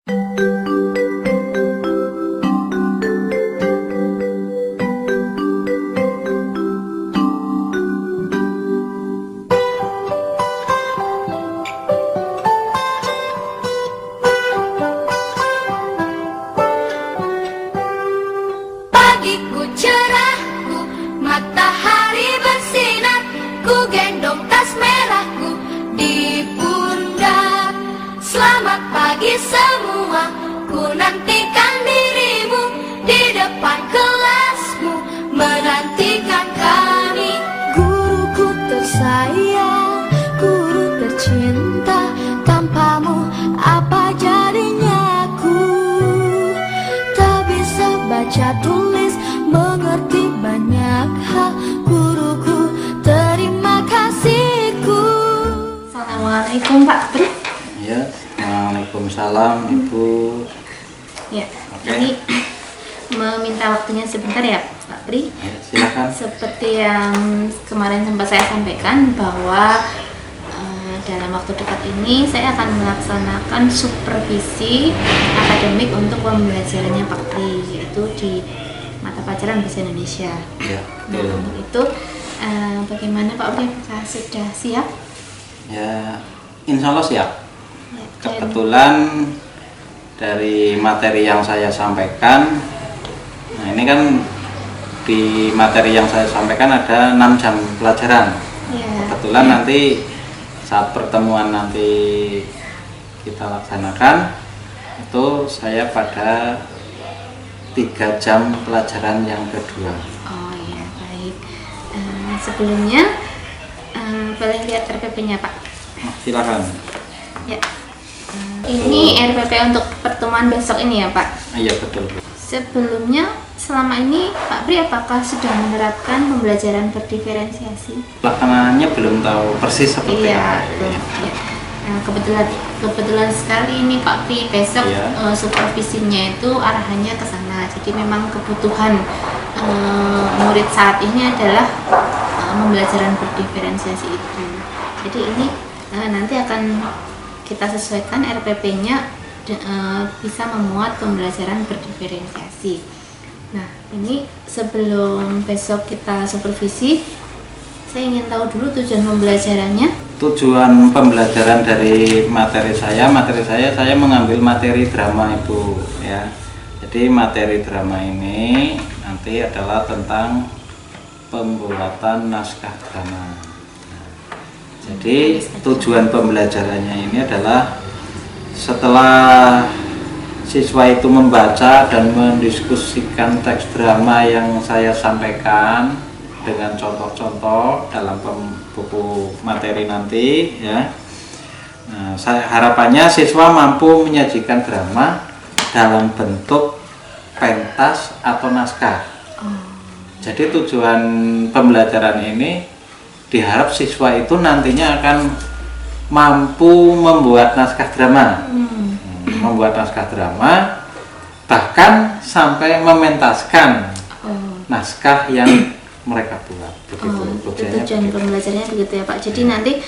Pagiku cerahku, matahari bersinar, ku gendong tas merahku di pundak. Selamat pagi semua, ku nantikan dirimu di depan kelasmu, menantikan kami. Guruku tersayang, guru tercinta, tanpamu apa jadinya aku? Tak bisa baca tulis, mengerti banyak hal, guruku terima kasihku. Assalamualaikum Pak Pri. Ya, waalaikumsalam Ibu. Ya, Oke. ini meminta waktunya sebentar ya Pak Pri. Ya, silakan. Seperti yang kemarin sempat saya sampaikan bahwa dalam waktu dekat ini saya akan melaksanakan supervisi akademik untuk pembelajarannya Pak Pri, yaitu di mata pelajaran Bahasa Indonesia. Ya, Nah, untuk itu bagaimana Pak Pri, apakah sudah siap? Ya, insya Allah siap. Ya, dan- Kebetulan dari materi yang saya sampaikan, nah ini kan di materi yang saya sampaikan ada 6 jam pelajaran. ya, Kebetulan nanti saat pertemuan nanti kita laksanakan, itu saya pada 3 jam pelajaran yang kedua. Oh ya, baik. Sebelumnya boleh lihat RPP-nya Pak. Silakan. Ya. Ini RPP untuk pertemuan besok ini ya Pak. Iya, betul. Sebelumnya selama ini Pak Pri apakah sudah menerapkan pembelajaran berdiferensiasi? Pelaksanaannya belum tahu persis seperti Iya, apa. betul. Ya. Nah, kebetulan sekali ini Pak Pri besok Iya. supervisinya itu arahannya ke sana. Jadi memang kebutuhan murid saat ini adalah pembelajaran berdiferensiasi itu. Jadi ini nanti akan kita sesuaikan RPP-nya bisa memuat pembelajaran berdiferensiasi. Nah, ini sebelum besok kita supervisi, saya ingin tahu dulu tujuan pembelajarannya. Tujuan pembelajaran dari materi saya mengambil materi drama Ibu ya. Jadi materi drama ini nanti adalah tentang pembuatan naskah drama. Nah, jadi tujuan pembelajarannya ini adalah setelah siswa itu membaca dan mendiskusikan teks drama yang saya sampaikan dengan contoh-contoh dalam buku materi nanti ya. Nah, harapannya siswa mampu menyajikan drama dalam bentuk pentas atau naskah. Jadi tujuan pembelajaran ini diharap siswa itu nantinya akan mampu membuat naskah drama. Membuat naskah drama, bahkan sampai mementaskan naskah yang mereka buat. Begitu Itu tujuan pembelajarannya begitu ya Pak. Jadi nanti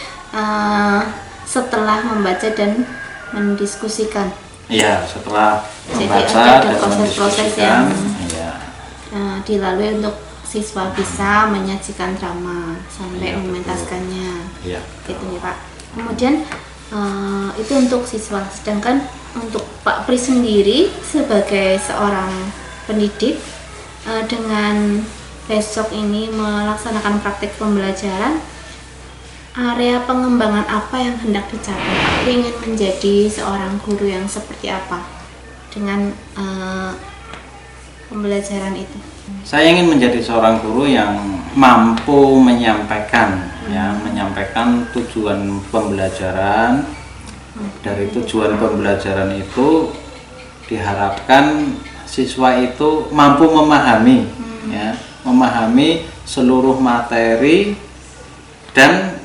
setelah membaca dan mendiskusikan. Iya, setelah Jadi membaca ada dan proses-proses mendiskusikan, yang iya. Dilalui untuk siswa bisa menyajikan drama sampai Iya, mementaskannya. Iya. Gitu ya Pak. Kemudian itu untuk siswa, sedangkan untuk Pak Pri sendiri sebagai seorang pendidik dengan besok ini melaksanakan praktik pembelajaran, area pengembangan apa yang hendak dicapai? Pak Pri ingin menjadi seorang guru yang seperti apa dengan pembelajaran itu? Saya ingin menjadi seorang guru yang mampu menyampaikan, ya, menyampaikan tujuan pembelajaran. Dari tujuan pembelajaran itu diharapkan siswa itu mampu memahami, ya, memahami seluruh materi dan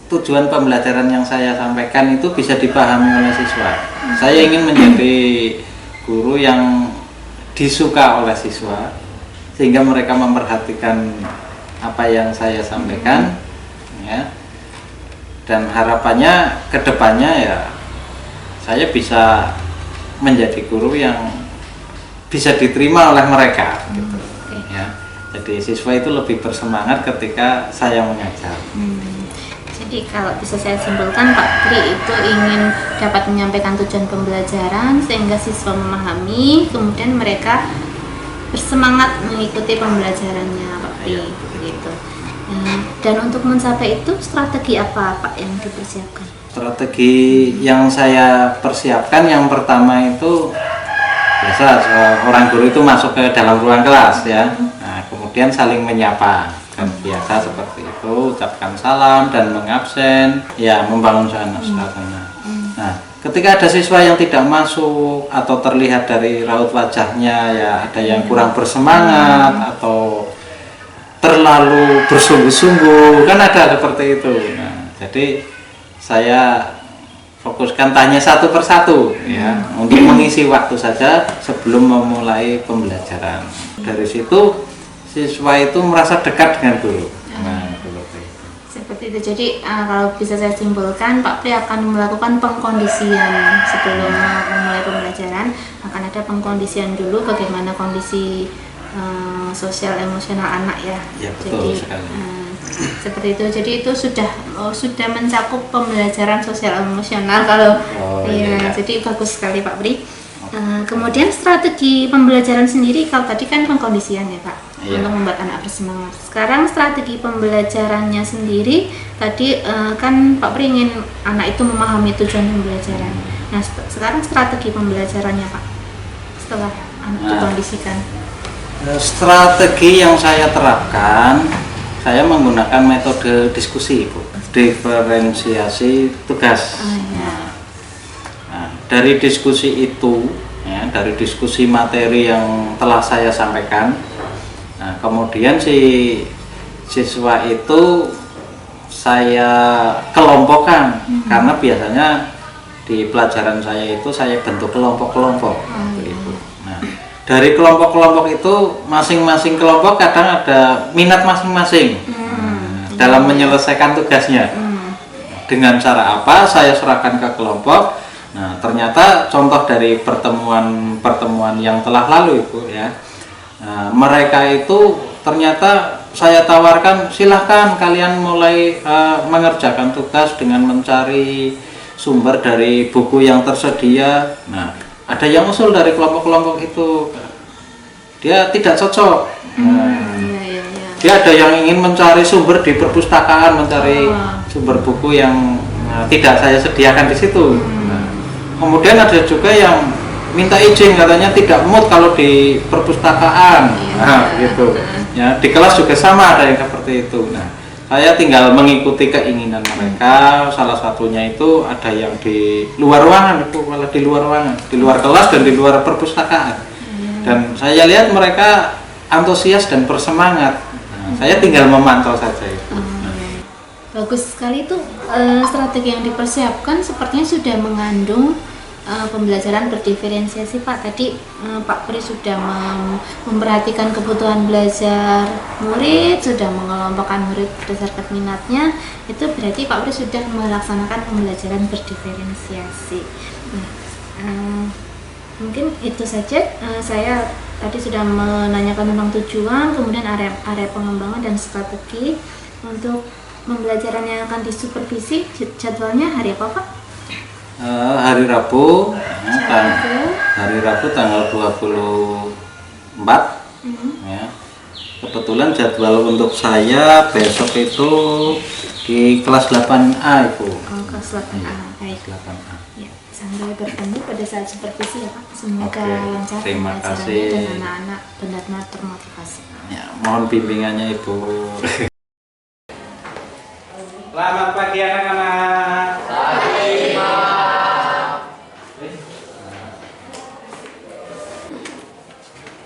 tujuan pembelajaran yang saya sampaikan itu bisa dipahami oleh siswa. Saya ingin menjadi guru yang disuka oleh siswa sehingga mereka memperhatikan apa yang saya sampaikan, ya. Dan harapannya kedepannya ya saya bisa menjadi guru yang bisa diterima oleh mereka gitu. Ya. Jadi siswa itu lebih bersemangat ketika saya mengajar. Jadi kalau bisa saya simpulkan, Pak Pri itu ingin dapat menyampaikan tujuan pembelajaran sehingga siswa memahami, kemudian mereka bersemangat mengikuti pembelajarannya, Pak Pri. Iya. Begitu. Dan untuk mencapai itu strategi apa Pak yang dipersiapkan? Strategi yang saya persiapkan yang pertama itu biasa orang guru itu masuk ke dalam ruang kelas ya. Nah, kemudian saling menyapa. Dan biasa seperti itu, ucapkan salam dan mengabsen, ya membangun suasana. Nah, ketika ada siswa yang tidak masuk atau terlihat dari raut wajahnya ya ada yang kurang bersemangat atau terlalu bersungguh-sungguh, kan ada seperti itu. Nah, jadi saya fokuskan tanya satu persatu ya untuk mengisi waktu saja sebelum memulai pembelajaran. Dari situ siswa itu merasa dekat dengan guru. Nah, seperti itu. Jadi kalau bisa saya simpulkan, Pak Pri akan melakukan pengkondisian sebelum memulai pembelajaran. Akan ada pengkondisian dulu bagaimana kondisi sosial emosional anak ya. Ya betul jadi, sekali. Seperti itu. Jadi itu sudah mencakup pembelajaran sosial emosional kalau iya. Jadi bagus sekali Pak Pri. Kemudian strategi pembelajaran sendiri, kalau tadi kan pengkondisian ya Pak, untuk membuat anak bersemangat. Sekarang strategi pembelajarannya sendiri, tadi kan Pak Pri ingin anak itu memahami tujuan pembelajaran. Nah sekarang strategi pembelajarannya Pak, setelah anak dikondisikan. Strategi yang saya terapkan, saya menggunakan metode diskusi, Bu. Diferensiasi tugas. Dari diskusi itu, ya, dari diskusi materi yang telah saya sampaikan, nah, kemudian si siswa itu saya kelompokkan, karena biasanya di pelajaran saya itu saya bentuk kelompok-kelompok. Nah, dari kelompok-kelompok itu masing-masing kelompok kadang ada minat masing-masing dalam menyelesaikan tugasnya. Dengan cara apa saya serahkan ke kelompok. Nah, ternyata contoh dari pertemuan yang telah lalu itu ya, mereka itu ternyata saya tawarkan silahkan kalian mulai mengerjakan tugas dengan mencari sumber dari buku yang tersedia. Nah, ada yang usul dari kelompok-kelompok itu dia tidak cocok. Dia ada yang ingin mencari sumber di perpustakaan, mencari sumber buku yang tidak saya sediakan di situ. Kemudian ada juga yang minta izin, katanya tidak mood kalau di perpustakaan, gitu. Ya, di kelas juga sama ada yang seperti itu. Nah, saya tinggal mengikuti keinginan mereka. Salah satunya itu ada yang di luar ruangan, itu malah di luar ruangan, di luar kelas dan di luar perpustakaan. Dan saya lihat mereka antusias dan bersemangat. Nah, saya tinggal memantau saja itu. Bagus sekali itu strategi yang dipersiapkan sepertinya sudah mengandung pembelajaran berdiferensiasi Pak. Tadi Pak Pri sudah memperhatikan kebutuhan belajar murid, sudah mengelompokkan murid berdasarkan minatnya. Itu berarti Pak Pri sudah melaksanakan pembelajaran berdiferensiasi. Mungkin itu saja. Saya tadi sudah menanyakan tentang tujuan, kemudian area pengembangan dan strategi. Untuk pembelajaran yang akan disupervisi, jadwalnya hari apa Pak? Hari Rabu, hari Rabu tanggal 24. Ya. Kebetulan jadwal untuk saya besok itu di kelas 8A Ibu. Kelas 8A. Baik. 8A. Ya, sampai bertemu pada saat supervisi ya Pak. Semoga lancar terima pembelajarannya kasih. dan anak-anak benar-benar termotivasi. Ya, mohon bimbingannya Ibu. Selamat pagi anak-anak. Pagi,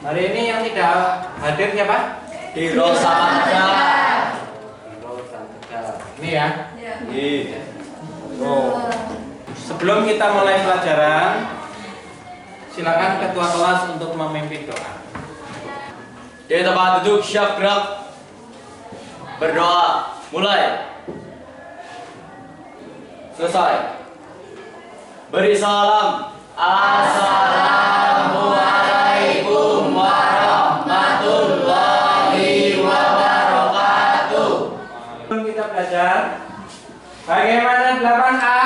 hari ini yang tidak hadir siapa? Hiro Samantha. Ini ya? Iya. Oh. Sebelum kita mulai pelajaran, silakan ketua kelas untuk memimpin doa. Di tempat duduk siap gerak. Berdoa. Mulai. Selesai. Beri salam. Assalamualaikum warahmatullahi wabarakatuh. Kita belajar bagaimana 8A.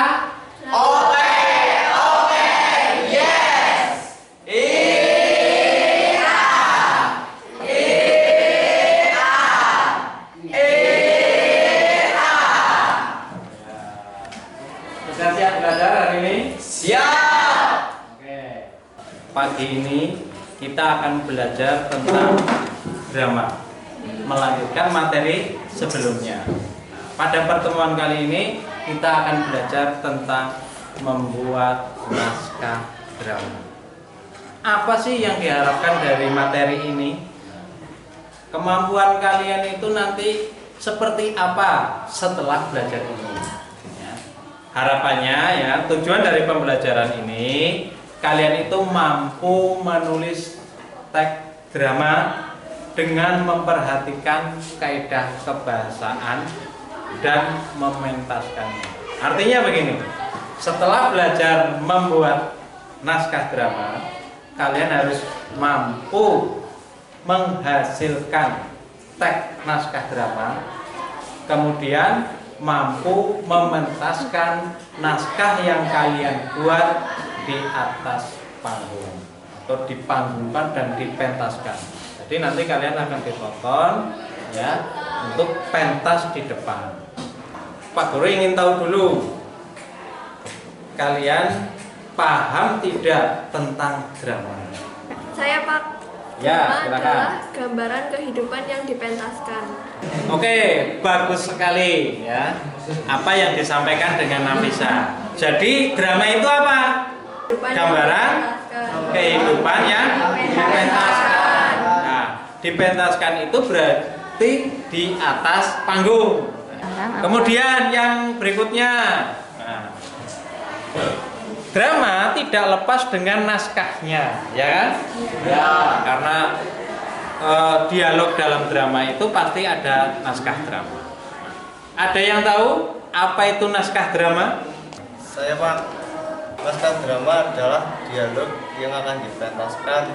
Sudah siap belajar hari ini? Siap. Oke. Pagi ini kita akan belajar tentang drama, melanjutkan materi sebelumnya. Pada pertemuan kali ini kita akan belajar tentang membuat naskah drama. Apa sih yang diharapkan dari materi ini? Kemampuan kalian itu nanti seperti apa setelah belajar ini? Ya. Harapannya ya, tujuan dari pembelajaran ini kalian itu mampu menulis teks drama dengan memperhatikan kaidah kebahasaan dan mementaskannya. Artinya begini, setelah belajar membuat naskah drama, kalian harus mampu menghasilkan teks naskah drama, kemudian mampu mementaskan naskah yang kalian buat di atas panggung atau dipanggungkan dan dipentaskan. Jadi nanti kalian akan ditonton ya untuk pentas di depan. Pak Guru ingin tahu dulu, kalian paham tidak tentang drama? Saya Pak. Ya, Drama silakan. adalah gambaran kehidupan yang dipentaskan. Oke, bagus sekali ya. Apa yang disampaikan dengan Nafisa. Jadi drama itu apa? Kehidupan yang Gambaran dipentaskan. kehidupan yang dipentaskan. Nah, dipentaskan itu berarti di atas panggung. Kemudian yang berikutnya, nah, drama tidak lepas dengan naskahnya, ya kan? Ya. Karena dialog dalam drama itu pasti ada naskah drama. Ada yang tahu apa itu naskah drama? Saya Pak, naskah drama adalah dialog yang akan dipentaskan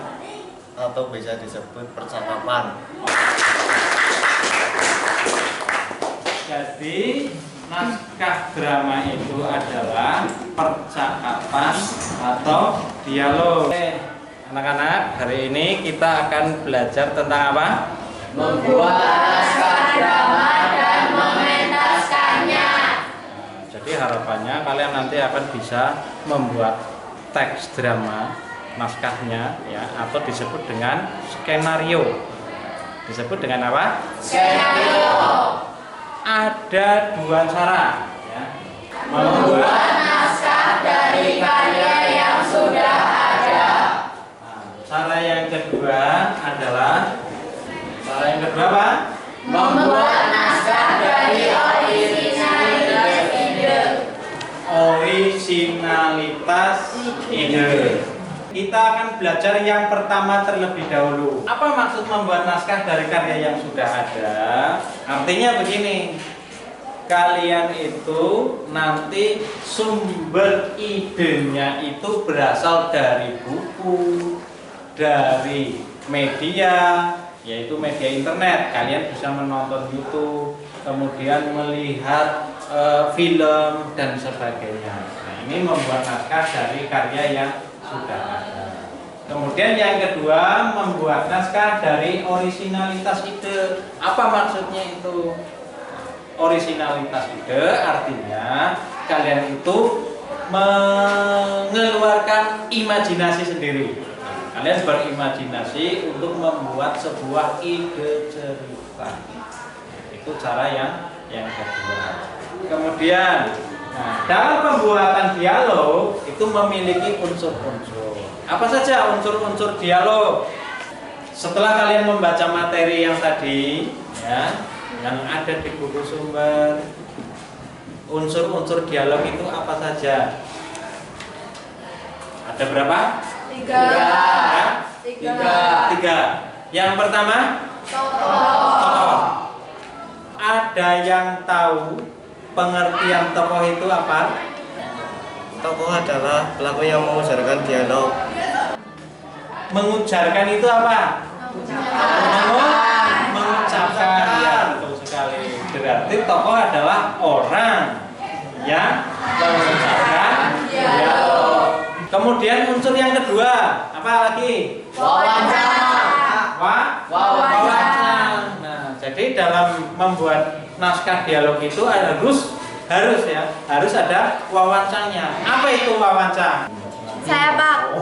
atau bisa disebut percakapan. Jadi naskah drama itu adalah percakapan atau dialog. Oke, anak-anak, hari ini kita akan belajar tentang apa? Membuat naskah drama dan mementaskannya. Jadi harapannya kalian nanti akan bisa membuat teks drama, naskahnya ya, atau disebut dengan skenario. Disebut dengan apa? Skenario. Ada dua cara ya. Membuat naskah dari karya yang sudah ada. Nah, cara yang kedua adalah apa? Membuat naskah dari originalitas ide. Originalitas ide. Kita akan belajar yang pertama terlebih dahulu. Apa maksud membuat naskah dari karya yang sudah ada? Artinya begini, kalian itu nanti sumber idenya itu berasal dari buku, dari media, yaitu media internet. Kalian bisa menonton YouTube, kemudian melihat film dan sebagainya. Nah, ini membuat naskah dari karya yang sudah ada. Kemudian yang kedua, membuat naskah dari originalitas ide. Apa maksudnya itu? Originalitas ide artinya kalian itu mengeluarkan imajinasi sendiri. Kalian berimajinasi untuk membuat sebuah ide cerita. Itu cara yang kedua. Kemudian, nah, dalam pembuatan dialog itu memiliki unsur-unsur. Apa saja unsur-unsur dialog? Setelah kalian membaca materi yang tadi, ya, yang ada di buku sumber, unsur-unsur dialog itu apa saja? Ada berapa? Tiga. Tiga. Yang pertama, tokoh. Ada yang tahu pengertian tokoh itu apa? tokoh adalah pelaku yang mengujarkan dialog. Mengujarkan itu apa? Mengucapkan. Ya, betul sekali. Berarti tokoh adalah orang yang mengucapkan dialog. Kemudian unsur yang kedua, apa lagi? Wawancang. Nah, jadi dalam membuat naskah dialog itu harus ada wawancangnya. Apa itu wawancang? Saya Pak.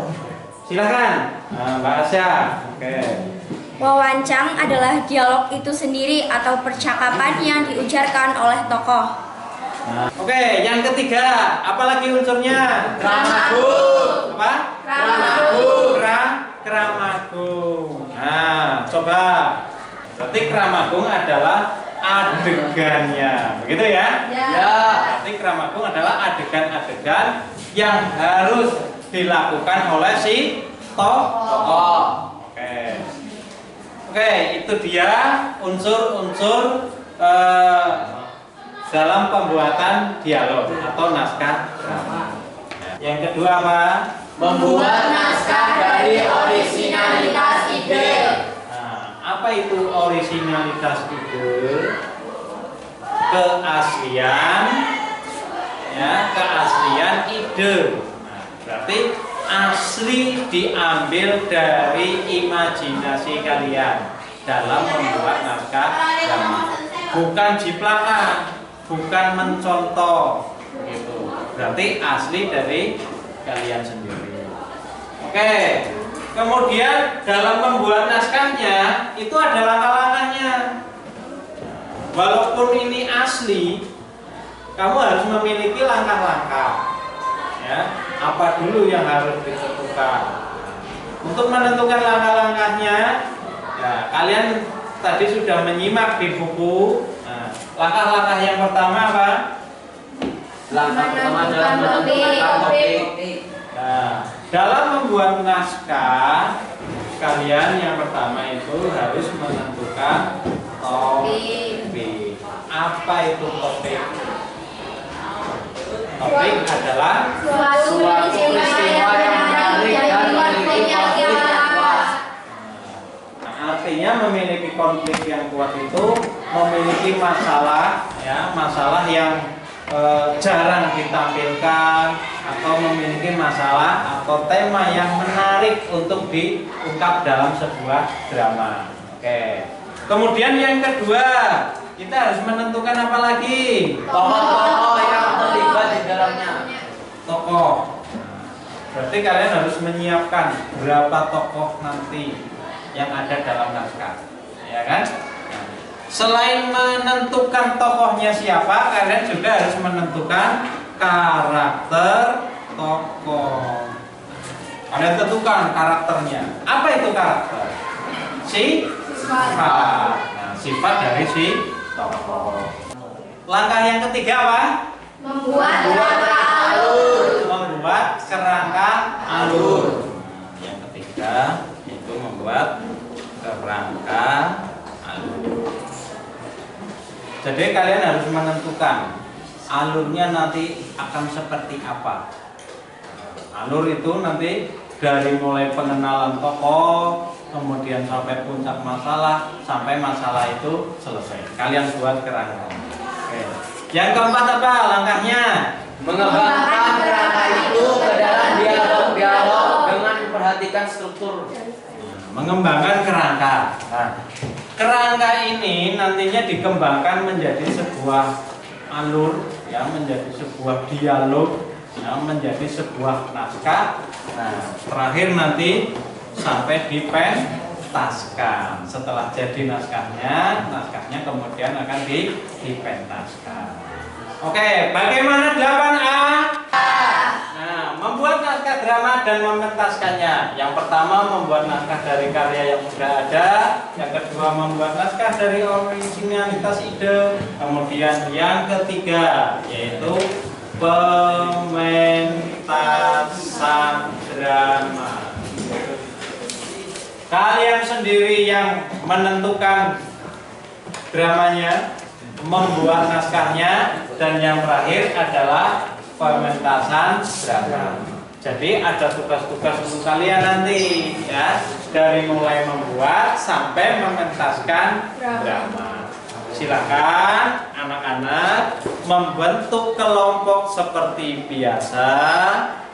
Silakan, Mbak Asya. Oke. Wawancang adalah dialog itu sendiri atau percakapan yang diujarkan oleh tokoh. Oke, yang ketiga, apalagi unsurnya? Kramagung. Apa? Kramagung. Nah, coba. Berarti kramagung adalah adegannya, begitu ya? Ya. Berarti kramagung adalah adegan-adegan yang harus dilakukan oleh si tokoh. Oke, itu dia unsur-unsur dalam pembuatan dialog atau naskah drama. Yang kedua apa? Membuat naskah dari originalitas ide. Nah, apa itu originalitas ide? Keaslian ide. Nah, berarti asli diambil dari imajinasi kalian dalam membuat naskah drama. Bukan jiplakan, bukan mencontoh gitu. Berarti asli dari kalian sendiri. Oke. Kemudian dalam membuat naskahnya itu ada langkah-langkahnya. Walaupun ini asli, kamu harus memiliki langkah-langkah. Ya, apa dulu yang harus ditentukan? Untuk menentukan langkah-langkahnya, ya, kalian tadi sudah menyimak di buku. Nah, langkah-langkah yang pertama apa? Langkah pertama adalah menentukan topik. Nah, dalam membuat naskah, kalian yang pertama itu harus menentukan topik. Apa itu topik? Topik adalah Suatu peristiwa yang menarik dan memiliki konflik yang kuat. Artinya memiliki konflik yang kuat itu memiliki masalah, ya, masalah yang jarang ditampilkan atau memiliki masalah atau tema yang menarik untuk diungkap dalam sebuah drama. Oke. Kemudian yang kedua, kita harus menentukan apa lagi? Tokoh-tokoh yang terlibat di dalamnya. Tokoh. Berarti kalian harus menyiapkan berapa tokoh nanti yang ada dalam naskah, ya kan? Selain menentukan tokohnya siapa, kalian juga harus menentukan karakter tokoh. Kalian tentukan karakternya. Apa itu karakter? Sifat. Nah, sifat dari si tokoh. Langkah yang ketiga apa? Membuat kerangka alur. Membuat kerangka alur. Yang ketiga itu membuat kerangka alur. Jadi kalian harus menentukan alurnya nanti akan seperti apa. Alur itu nanti dari mulai pengenalan tokoh, kemudian sampai puncak masalah, sampai masalah itu selesai. Kalian buat kerangka. Oke. Yang keempat apa langkahnya? Mengembangkan kerangka itu ke dalam dialog-dialog dengan memperhatikan struktur. Mengembangkan kerangka. Nah, kerangka ini nantinya dikembangkan menjadi sebuah alur, ya, menjadi sebuah dialog, ya, menjadi sebuah naskah. Nah, terakhir nanti sampai dipentaskan. Setelah jadi naskahnya kemudian akan dipentaskan. Oke, bagaimana 8A? Nah, membuat naskah drama dan mementaskannya. Yang pertama membuat naskah dari karya yang sudah ada. Yang kedua membuat naskah dari originalitas ide. Kemudian yang ketiga yaitu pementasan drama. Kalian sendiri yang menentukan dramanya, membuat naskahnya, dan yang terakhir adalah pementasan drama. Jadi ada tugas-tugas untuk kalian nanti ya, dari mulai membuat sampai mementaskan drama. Silakan anak-anak membentuk kelompok seperti biasa.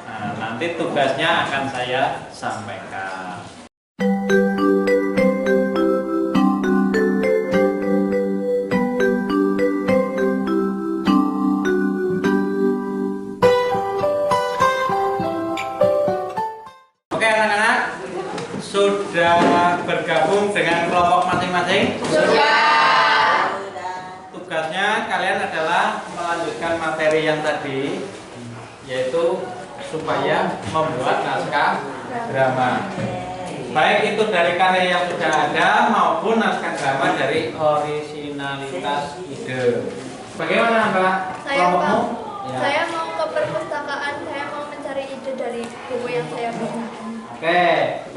Nah, nanti tugasnya akan saya sampaikan. Oke anak-anak, sudah bergabung dengan kelompok masing-masing? Sudah. Tugasnya kalian adalah melanjutkan materi yang tadi, yaitu supaya membuat naskah drama. Baik itu dari karya yang sudah ada maupun naskah drama dari orisinalitas ide. Bagaimana Mbak? Saya Kelompokmu? Pak, saya mau ke perpustakaan, saya mau mencari ide dari buku yang saya baca. Oke,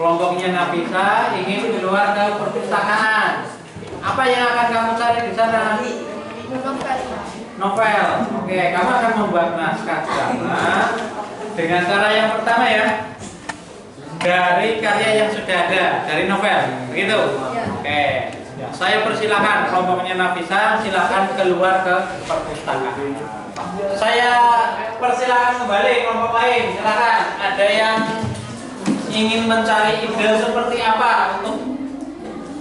kelompoknya Nafisa ingin keluar ke perpustakaan. Apa yang akan kamu cari di sana? Novel. Novel. Oke, kamu akan membuat naskah drama dengan cara yang pertama ya, dari karya yang sudah ada, dari novel, begitu? Ya. Oke, ya, saya persilakan kelompoknya Nafisa, silakan keluar ke perpustakaan. Saya persilakan kembali kelompok lain, silakan. Ada yang ingin mencari ide seperti apa untuk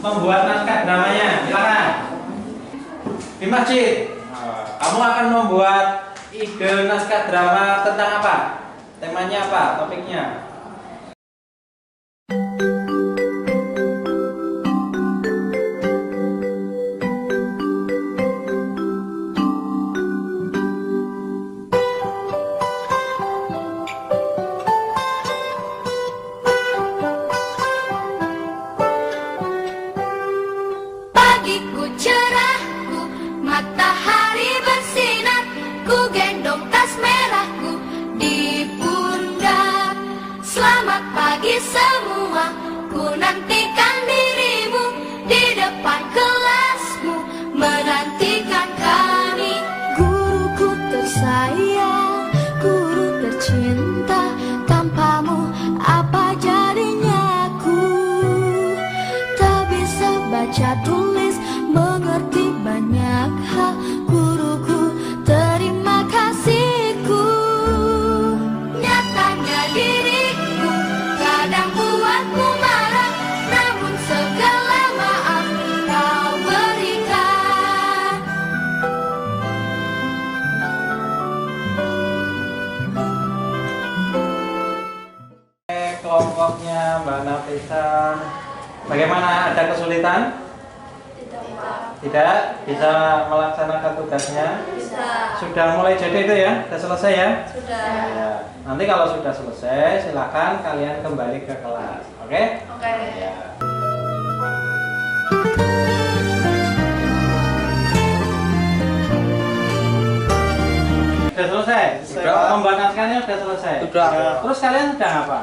membuat naskah dramanya, silakan. Di masjid, kamu akan membuat ide naskah drama tentang apa? Temanya apa? Topiknya? Pagiku cerahku, matahari bersinar, ku gendong tas merahku di pundak. Selamat pagi semua, ku nantikan dirimu di depan kelasmu, menantikan kami. Guruku tersayang, guru tercinta, tanpamu apa jadinya aku? Tak bisa baca tulis, mengerti banyak hal. Guruku, terima kasihku. Nyatanya diriku kadang buatmu marah, namun segala maaf kau berikan. Kelompoknya Mbak Nafisa, bagaimana? Ada kesulitan? Tidak? Bisa melaksanakan tugasnya? Bisa. Sudah mulai jadi itu ya? Sudah selesai ya? Sudah. Ya. Nanti kalau sudah selesai, silakan kalian kembali ke kelas. Oke? Oke. Ya. Sudah selesai? Sudah. Membuat naskahnya sudah selesai? Sudah. Terus kalian sudah apa?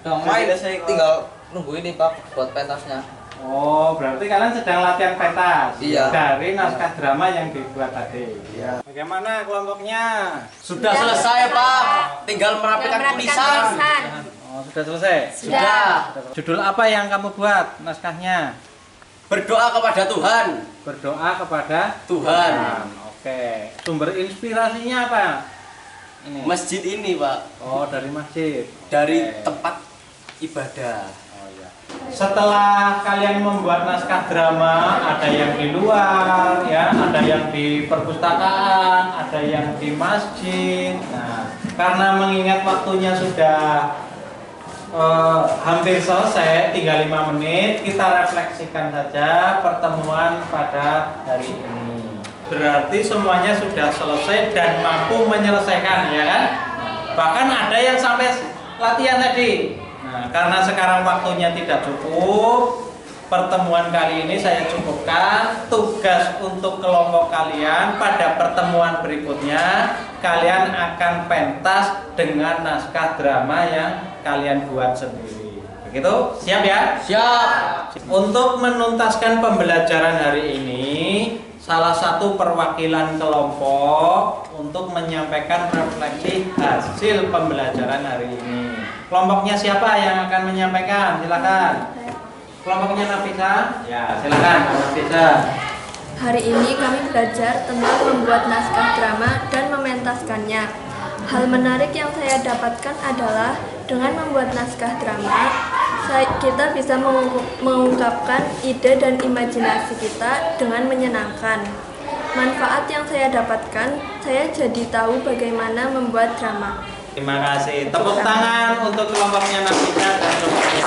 Udah main, saya tinggal nunggu ini Pak buat pentasnya. Oh, berarti kalian sedang latihan pentas Iya. dari naskah drama yang dibuat tadi. Iya. Bagaimana kelompoknya? Sudah selesai Pak, tinggal merapikan tulisan. Oh, sudah selesai? Sudah. Judul apa yang kamu buat naskahnya? Berdoa kepada Tuhan. Berdoa kepada Tuhan. Oke. Sumber inspirasinya apa? Ini. Masjid ini Pak, Oh, dari masjid. dari Oke. tempat ibadah. Oh, iya. Setelah kalian membuat naskah drama, ada yang di luar, ya, ada yang di perpustakaan, ada yang di masjid. Nah, karena mengingat waktunya sudah hampir selesai, tinggal 5 menit, kita refleksikan saja pertemuan pada hari ini. Berarti semuanya sudah selesai dan mampu menyelesaikan, ya kan? Bahkan ada yang sampai latihan tadi. Nah, karena sekarang waktunya tidak cukup, pertemuan kali ini saya cukupkan. Tugas untuk kelompok kalian pada pertemuan berikutnya, kalian akan pentas dengan naskah drama yang kalian buat sendiri. Begitu, siap ya? Siap. Untuk menuntaskan pembelajaran hari ini, salah satu perwakilan kelompok untuk menyampaikan refleksi hasil pembelajaran hari ini. Kelompoknya siapa yang akan menyampaikan? Silakan. Kelompoknya Nafisa? Ya, silakan Nafisa. Hari ini kami belajar tentang membuat naskah drama dan mementaskannya. Hal menarik yang saya dapatkan adalah dengan membuat naskah drama, kita bisa mengungkapkan ide dan imajinasi kita dengan menyenangkan. Manfaat yang saya dapatkan, saya jadi tahu bagaimana membuat drama. Terima kasih. Tepuk tangan untuk kelompoknya Nafisa dan kelompoknya.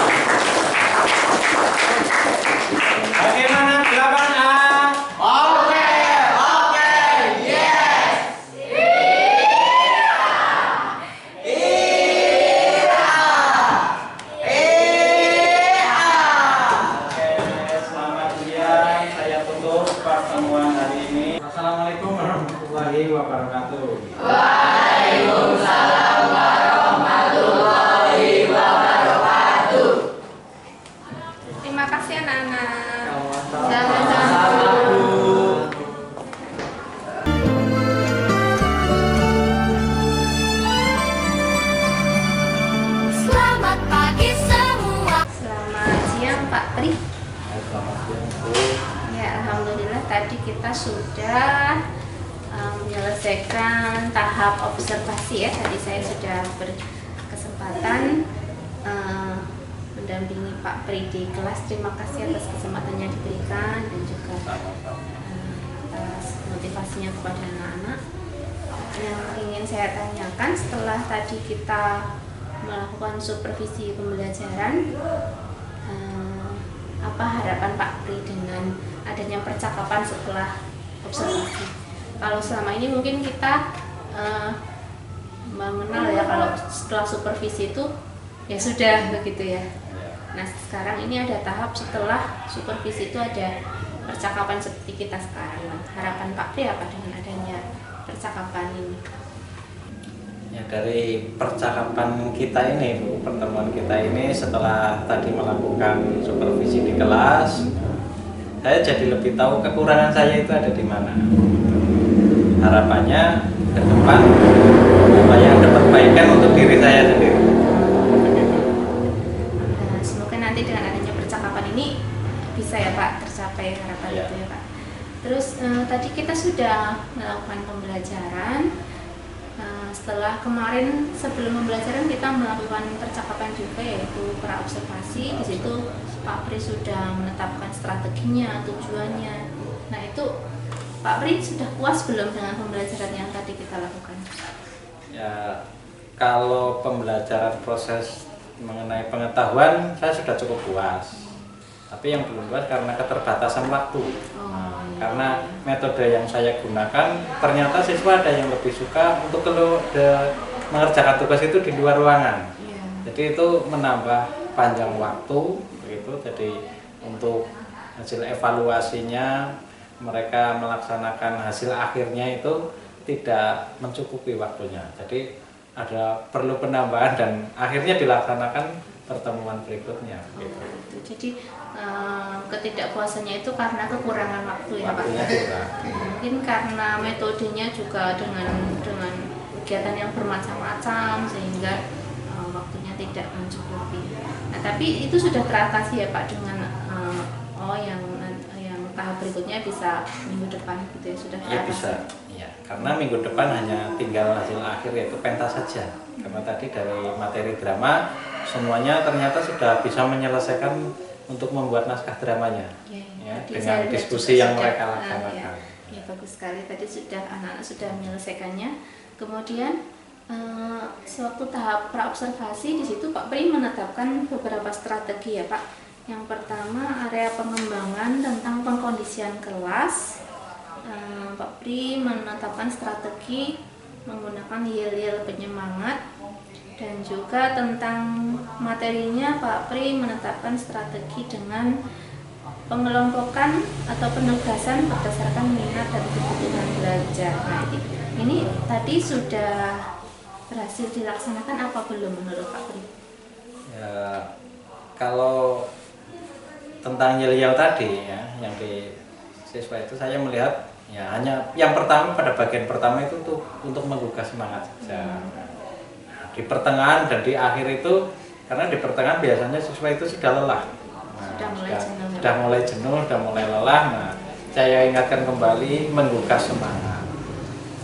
Bagaimana 8A? Oke, yes. Oke, selamat siang. Saya tutup pertemuan hari ini. Assalamualaikum warahmatullahi wabarakatuh. Waalaikumsalam warahmatullahi wabarakatuh. Terima kasih anak-anak. Selamat pagi semua. Selamat siang Pak Pri. Ya, alhamdulillah tadi kita sudah menyelesaikan tahap observasi ya. Tadi saya sudah berkesempatan mendampingi Pak Pri di kelas. Terima kasih atas kesempatan yang diberikan dan juga atas motivasinya kepada anak-anak. Yang ingin saya tanyakan setelah tadi kita melakukan supervisi pembelajaran, apa harapan Pak Pri dengan adanya percakapan setelah observasi? Kalau selama ini mungkin kita mengenal ya, kalau setelah supervisi itu ya sudah begitu ya. Nah sekarang ini ada tahap setelah supervisi itu ada percakapan seperti kita sekarang. Harapan Pak Pri apa dengan adanya percakapan ini? Ya, dari percakapan kita ini, Bu, pertemuan kita ini setelah tadi melakukan supervisi di kelas, saya jadi lebih tahu kekurangan saya itu ada di mana. Harapannya ke depan supaya ada perbaikan untuk diri saya sendiri. Begitu. Semoga nanti dengan adanya percakapan ini bisa ya Pak tercapai harapan Ya. itu ya Pak. Terus tadi kita sudah melakukan pembelajaran. Setelah kemarin sebelum pembelajaran kita melakukan percakapan juga, yaitu pra-observasi. Di situ Pak Pri sudah menetapkan strateginya, tujuannya. Nah itu Pak Pri sudah puas belum dengan pembelajaran yang tadi kita lakukan? Ya, kalau pembelajaran proses mengenai pengetahuan saya sudah cukup puas. Tapi yang belum puas karena keterbatasan waktu. Karena metode yang saya gunakan ternyata siswa ada yang lebih suka untuk mengerjakan tugas itu di luar ruangan. Jadi itu menambah panjang waktu begitu. Jadi untuk hasil evaluasinya mereka melaksanakan hasil akhirnya itu tidak mencukupi waktunya. Jadi ada perlu penambahan dan akhirnya dilaksanakan pertemuan berikutnya. Gitu. Jadi ketidakpuasannya itu karena kekurangan waktu ya Pak. Waktunya kurang. Mungkin karena metodenya juga dengan kegiatan yang bermacam-macam sehingga waktunya tidak mencukupi. Nah tapi itu sudah teratasi ya Pak dengan yang tahap berikutnya bisa minggu depan gitu ya, sudah teratasi. Ya bisa. Ya, karena minggu depan hanya tinggal hasil akhir yaitu pentas saja. Karena tadi dari materi drama semuanya ternyata sudah bisa menyelesaikan untuk membuat naskah dramanya. Ya, dengan diskusi yang mereka laksanakan. Ya bagus sekali, tadi sudah anak-anak sudah menyelesaikannya. Kemudian sewaktu tahap praobservasi di situ Pak Pri menetapkan beberapa strategi ya Pak. Yang pertama area pengembangan tentang pengkondisian kelas. Pak Pri menetapkan strategi menggunakan yel-yel penyemangat, dan juga tentang materinya Pak Pri menetapkan strategi dengan pengelompokan atau penugasan berdasarkan minat dan kebutuhan belajar. Nah, ini tadi sudah berhasil dilaksanakan apa belum menurut Pak Pri? Ya, kalau tentang yel-yel tadi ya, yang di siswa itu saya melihat ya hanya yang pertama pada bagian pertama itu tuh untuk menggugah semangat saja. Di pertengahan dan di akhir itu, karena di pertengahan biasanya siswa itu sudah lelah. Sudah mulai jenuh, sudah mulai lelah. Nah, saya ingatkan kembali menggugah semangat.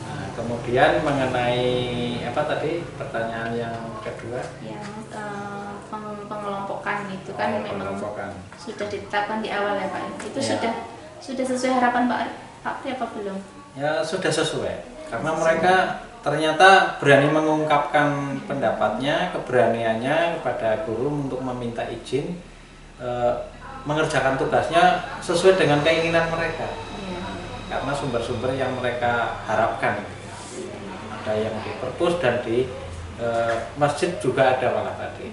Nah, kemudian mengenai apa tadi pertanyaan yang kedua? Yang pengelompokan itu kan memang sudah ditetapkan di awal ya Pak. Itu ya. sudah sesuai harapan Pak Pri apa belum? Ya sudah sesuai, karena mereka ternyata berani mengungkapkan pendapatnya, keberaniannya kepada guru untuk meminta izin mengerjakan tugasnya sesuai dengan keinginan mereka. Ya. Karena sumber-sumber yang mereka harapkan ada yang di perpus dan di masjid juga ada malah tadi.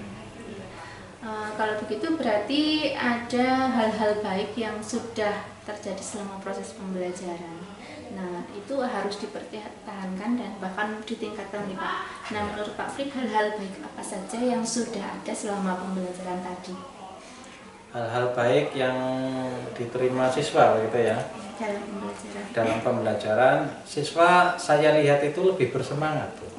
Kalau begitu berarti ada hal-hal baik yang sudah terjadi selama proses pembelajaran. Nah, itu harus dipertahankan dan bahkan ditingkatkan nih Pak. Nah, menurut Pak Frik, hal-hal baik apa saja yang sudah ada selama pembelajaran tadi? Hal-hal baik yang diterima siswa gitu ya. Dalam pembelajaran. Dalam pembelajaran, siswa saya lihat itu lebih bersemangat tuh.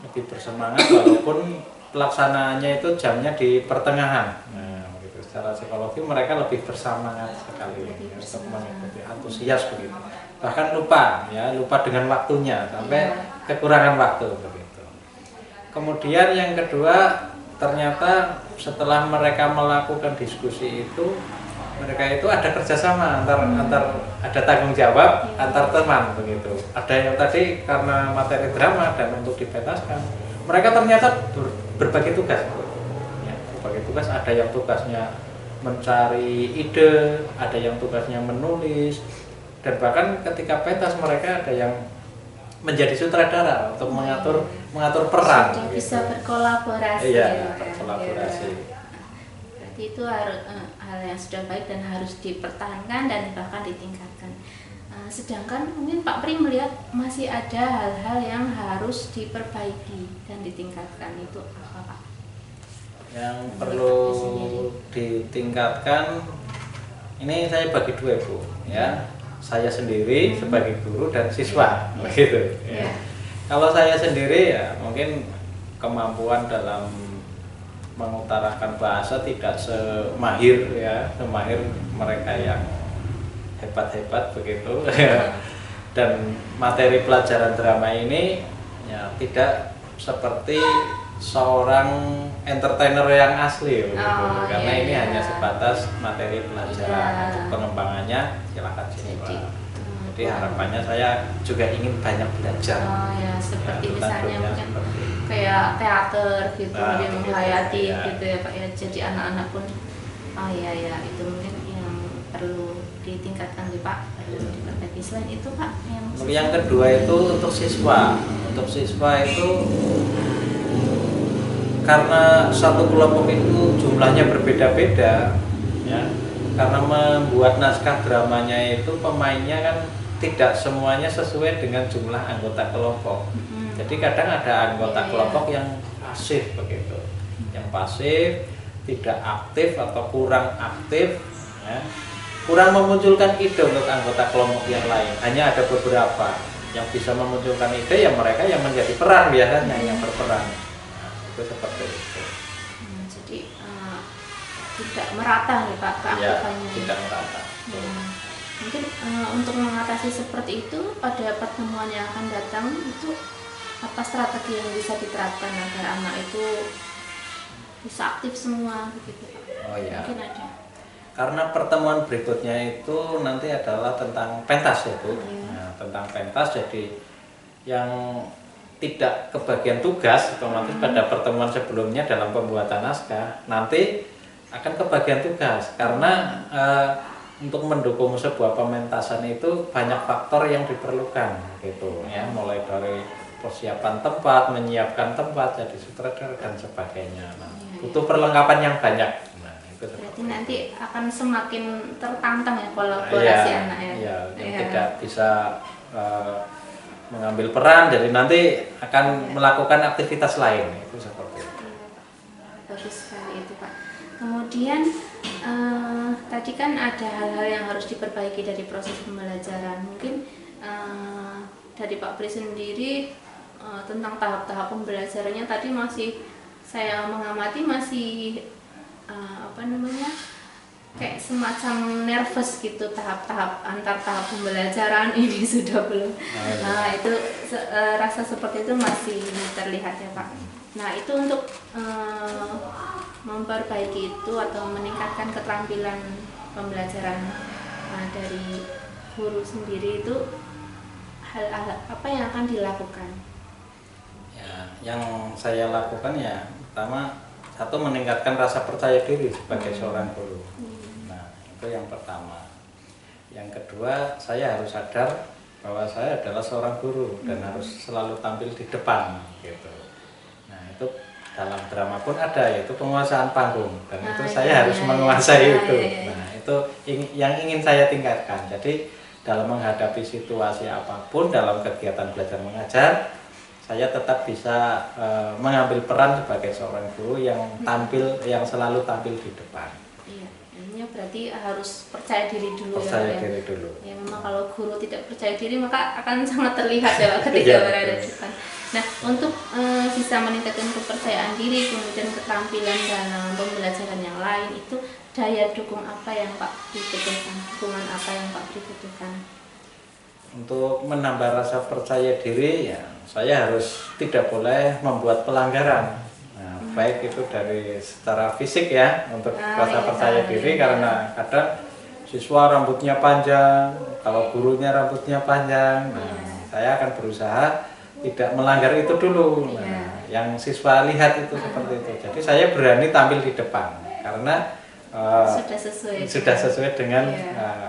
Lebih bersemangat walaupun pelaksanaannya itu jamnya di pertengahan. Nah, begitu. Secara psikologi mereka lebih bersemangat sekali ya, untuk mengikuti, antusias begitu. Bahkan lupa dengan waktunya sampai kekurangan waktu begitu. Kemudian yang kedua, ternyata setelah mereka melakukan diskusi itu, mereka itu ada kerjasama antar ada tanggung jawab antar teman begitu. Ada yang tadi karena materi drama dan untuk dipentaskan, mereka ternyata berbagi tugas. Ya, berbagi tugas, ada yang tugasnya mencari ide, ada yang tugasnya menulis, dan bahkan ketika pentas mereka ada yang menjadi sutradara untuk mengatur peran. Sudah bisa berkolaborasi. Iya, berkolaborasi. Berarti itu harus hal yang sudah baik dan harus dipertahankan dan bahkan ditingkatkan. Sedangkan mungkin Pak Pri melihat masih ada hal-hal yang harus diperbaiki dan ditingkatkan, itu apa Pak? Yang perlu ditingkatkan, ini saya bagi dua Bu, ya. Saya sendiri sebagai guru dan siswa, begitu. Ya. Kalau saya sendiri ya mungkin kemampuan dalam mengutarakan bahasa tidak semahir mereka yang hebat-hebat begitu. Dan materi pelajaran drama ini ya tidak seperti seorang entertainer yang asli begitu. Karena ini hanya sebatas materi pelajaran. Untuk pengembangannya silakan siswa. Jadi harapannya saya juga ingin banyak belajar. Seperti misalnya mungkin kayak teater gitu, dia menghayati gitu ya Pak ya. Jadi anak-anak pun itu mungkin yang perlu ditingkatkan nih Pak, perlu diperbaiki. Selain itu Pak, yang kedua itu untuk siswa. Untuk siswa itu karena satu kelompok itu jumlahnya berbeda-beda, ya. Karena membuat naskah dramanya itu pemainnya kan tidak semuanya sesuai dengan jumlah anggota kelompok. Jadi kadang ada anggota kelompok yang pasif begitu, yang pasif, tidak aktif atau kurang aktif, ya. Kurang memunculkan ide untuk anggota kelompok yang lain. Hanya ada beberapa yang bisa memunculkan ide, yang mereka yang menjadi peran biasanya yang berperan. Itu seperti itu. Jadi tidak merata nih Pak keaktifannya. Ya, tidak merata. Mungkin untuk mengatasi seperti itu pada pertemuan yang akan datang itu apa strategi yang bisa diterapkan agar anak itu bisa aktif semua begitu Pak? Oh ya. Mungkin ada. Karena pertemuan berikutnya itu nanti adalah tentang pentas ya Bu. Nah, tentang pentas, jadi yang tidak kebagian tugas otomatis pada pertemuan sebelumnya dalam pembuatan naskah nanti akan kebagian tugas karena untuk mendukung sebuah pementasan itu banyak faktor yang diperlukan gitu ya, mulai dari persiapan tempat, menyiapkan tempat, jadi sutradara dan sebagainya. Nah, butuh perlengkapan yang banyak. Nah, itu berarti nanti akan semakin tertantang ya kolaborasi anak ya. Iya, yang tidak bisa mengambil peran, jadi nanti akan melakukan aktivitas lain itu seperti itu. Harus bagus sekali itu Pak. Kemudian tadi kan ada hal-hal yang harus diperbaiki dari proses pembelajaran. Mungkin dari Pak Pri sendiri tentang tahap-tahap pembelajarannya tadi masih saya mengamati masih kayak semacam nervous gitu, tahap-tahap antar tahap pembelajaran ini sudah belum. Nah itu rasa seperti itu masih terlihat ya Pak. Nah itu untuk memperbaiki itu atau meningkatkan keterampilan pembelajaran dari guru sendiri itu hal apa yang akan dilakukan? Ya, yang saya lakukan ya pertama satu meningkatkan rasa percaya diri sebagai seorang guru. Nah itu yang pertama. Yang kedua saya harus sadar bahwa saya adalah seorang guru dan harus selalu tampil di depan gitu. Nah itu dalam drama pun ada yaitu penguasaan panggung dan itu saya harus menguasai itu. Nah itu yang ingin saya tingkatkan. Jadi dalam menghadapi situasi apapun dalam kegiatan belajar mengajar, saya tetap bisa mengambil peran sebagai seorang guru yang selalu tampil di depan. Iya, ini berarti harus percaya diri dulu. Percaya diri dulu. Ya memang kalau guru tidak percaya diri maka akan sangat terlihat ya Pak ketika berada di depan. Nah, untuk bisa meningkatkan kepercayaan diri kemudian keterampilan dalam pembelajaran yang lain itu daya dukung apa yang Pak dibutuhkan? Dukungan apa yang Pak dibutuhkan? Untuk menambah rasa percaya diri ya saya harus tidak boleh membuat pelanggaran. Nah, baik itu dari secara fisik ya untuk rasa percaya diri karena kadang siswa rambutnya panjang, kalau gurunya rambutnya panjang. Nah, saya akan berusaha tidak melanggar itu dulu. Nah, yang siswa lihat itu seperti itu. Jadi saya berani tampil di depan karena sudah sesuai dengan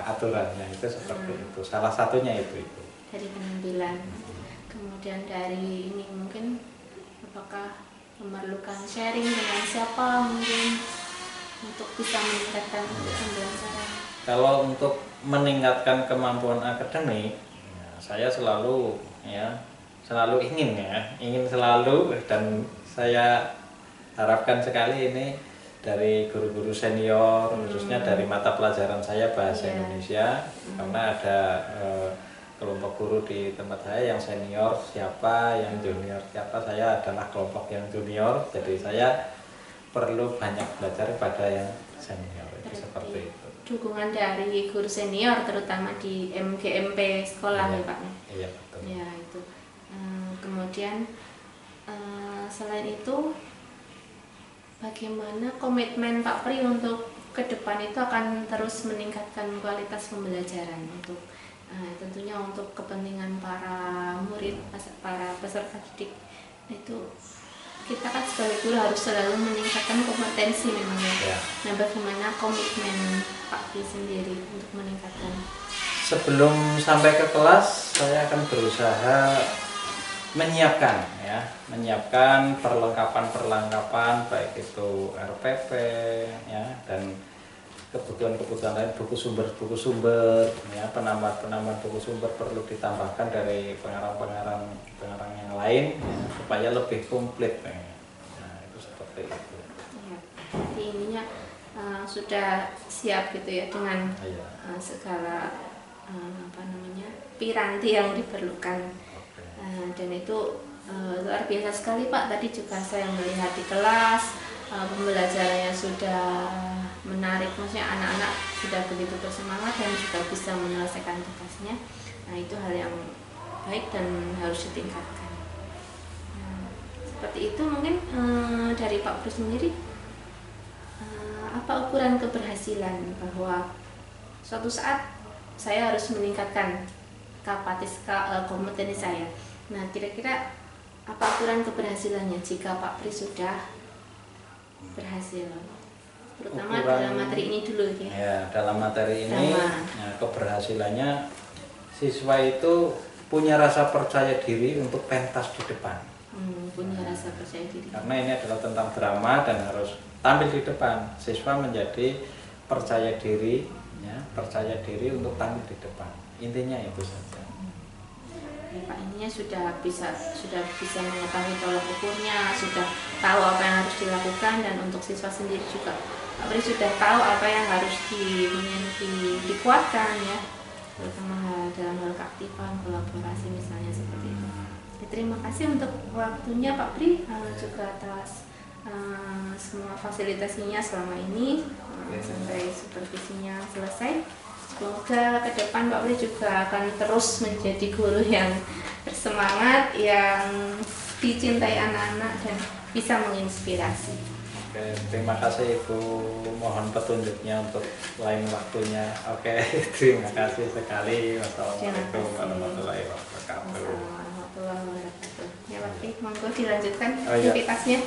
aturannya itu seperti itu. Salah satunya itu. Dari penampilan. Kemudian dari ini mungkin apakah memerlukan sharing dengan siapa mungkin untuk bisa meningkatkan pembelajaran? Kalau untuk meningkatkan kemampuan akademik, saya selalu ingin selalu dan saya harapkan sekali ini dari guru-guru senior khususnya dari mata pelajaran saya bahasa Indonesia karena ada kelompok guru di tempat saya yang senior siapa, yang junior siapa, saya adalah kelompok yang junior jadi saya perlu banyak belajar pada yang senior itu seperti itu. Dukungan dari guru senior terutama di MGMP sekolah ya Pak? Iya betul. Ya itu. Kemudian selain itu bagaimana komitmen Pak Pri untuk ke depan itu akan terus meningkatkan kualitas pembelajaran untuk tentunya untuk kepentingan para murid, para peserta didik itu kita kan sebagai guru harus selalu meningkatkan kompetensi memang ya. Nah bagaimana komitmen Pak Pri sendiri untuk meningkatkan? Sebelum sampai ke kelas saya akan berusaha menyiapkan perlengkapan baik itu RPP ya dan kebutuhan lain buku sumber ya penambahan buku sumber perlu ditambahkan dari pengarang yang lain ya, supaya lebih komplit nah itu seperti itu ya, jadi ininya sudah siap gitu ya dengan segala piranti yang diperlukan. Dan itu luar biasa sekali Pak. Tadi juga saya melihat di kelas pembelajarannya sudah menarik, maksudnya anak-anak sudah begitu bersemangat dan juga bisa menyelesaikan tugasnya. Nah itu hal yang baik dan harus ditingkatkan. Seperti itu mungkin dari Pak Pri sendiri apa ukuran keberhasilan bahwa suatu saat saya harus meningkatkan kompetensi saya. Nah, kira-kira apa ukuran keberhasilannya jika Pak Pri sudah berhasil? Terutama dalam materi ini dulu ya. Ya, dalam materi ini keberhasilannya siswa itu punya rasa percaya diri untuk pentas di depan. Punya rasa percaya diri. Karena ini adalah tentang drama dan harus tampil di depan. Siswa menjadi percaya diri untuk tampil di depan. Intinya itu saja. Pak ininya sudah bisa mengetahui tolak ukurnya, sudah tahu apa yang harus dilakukan, dan untuk siswa sendiri juga Pak Pri sudah tahu apa yang harus dikuatkan ya, terutama dalam hal keaktifan, kolaborasi misalnya seperti itu. Ya, terima kasih untuk waktunya Pak Pri, juga atas semua fasilitasinya selama ini sampai supervisinya selesai. Semoga ke depan Pak Pri juga akan terus menjadi guru yang bersemangat, yang dicintai anak-anak dan bisa menginspirasi. Oke, terima kasih Ibu. Mohon petunjuknya untuk lain waktunya. Oke, terima kasih sekali. Wassalamualaikum warahmatullahi wabarakatuh. Warahmatullahi wabarakatuh. Ya Pak Pri, monggo dilanjutkan Oh, iya. aktivitasnya.